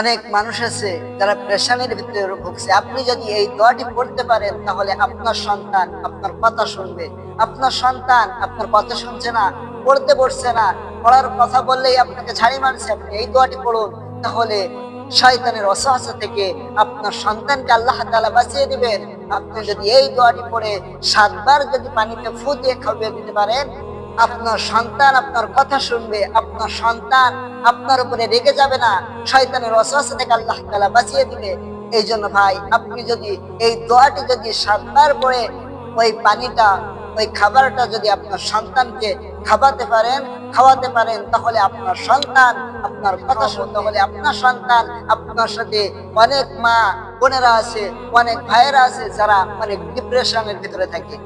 অনেক মানুষ আছে যারা প্রেশানের ভিতরে ভুগছে। আপনি যদি এই দোয়াটি পড়তে পারেন তাহলে আপনার সন্তান আপনার কথা শুনবে। আপনার সন্তান আপনার কথা শুনছে না, পড়তে বসছে না, পড়ার কথা বললেই আপনাকে ঝাড়ি মারছে। আপনি এই দোয়াটি পড়ুন, তাহলে শয়তানের ওয়াসওয়াসা থেকে আপনার সন্তানকে আল্লাহ তাআলা বাঁচিয়ে দিবেন। আপনি যদি এই দোয়াটি পড়ে 7 বার যদি পানিতে ফু দিয়ে খাইয়ে দিতে পারেন, আপনার সন্তান আপনার কথা শুনবে, আপনার সন্তান আপনার উপরে রেগে যাবে না, শয়তানের ওয়াসওয়াসা থেকে আল্লাহ তাআলা বাঁচিয়ে দিবে। এই জন্য ভাই, আপনি যদি এই দোয়াটি যদি 7 বার পড়ে ওই পানিটা, ওই খাবারটা যদি আপনার সন্তানকে খাওয়াতে পারেন, তাহলে আপনার সন্তান আপনার কথা শুনতে হলে আপনার সন্তান আপনার সাথে, অনেক মা বোনেরা আছে, অনেক ভাইয়েরা আছে যারা অনেক ডিপ্রেশনের ভিতরে থাকে,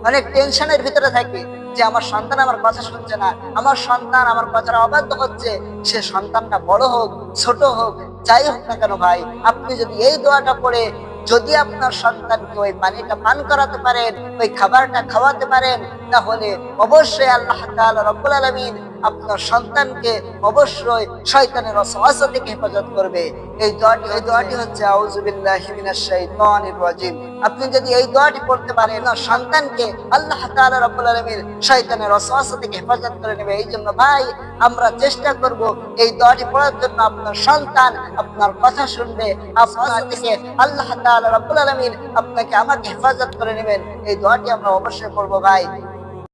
অনেক টেনশনের ভিতরে থাকে যে আমার সন্তান আমার কথা শুনছে না, আমার সন্তান আমার কথার অবাধ্য হচ্ছে। সে সন্তানটা বড় হোক ছোট হোক যাই হোক না কেন ভাই, আপনি যদি এই দোয়াটা পড়ে যদি আপনার সন্তানকে ওই পানিটা পান করাতে পারেন, ওই খাবারটা খাওয়াতে পারেন, তাহলে অবশ্যই আল্লাহ তাআলা রব্বুল আলামিন আপনার সন্তানকে অবশ্যই শয়তানের ওয়াসওয়াসা থেকে হেফাজত করবে। এই দোয়াটি হচ্ছে আউযু বিল্লাহি মিনাশ শাইতানির রাজিম। আপনি যদি এই দোয়াটি পড়তে পারেন, আপনার সন্তানকে আল্লাহ তাআলা রব্বুল আলামিন শয়তানের ওয়াসওয়াসা থেকে হেফাজত করে নেবে। এই জন্য ভাই, আমরা চেষ্টা করব এই দোয়াটি পড়ার জন্য। আপনার সন্তান আপনার কথা শুনবে, আপনার থেকে আল্লাহ তাআলা রব্বুল আলামিন আপনাকে আমাকে হেফাজত করে নেবেন। এই দোয়াটি আমরা অবশ্যই পড়বো ভাই।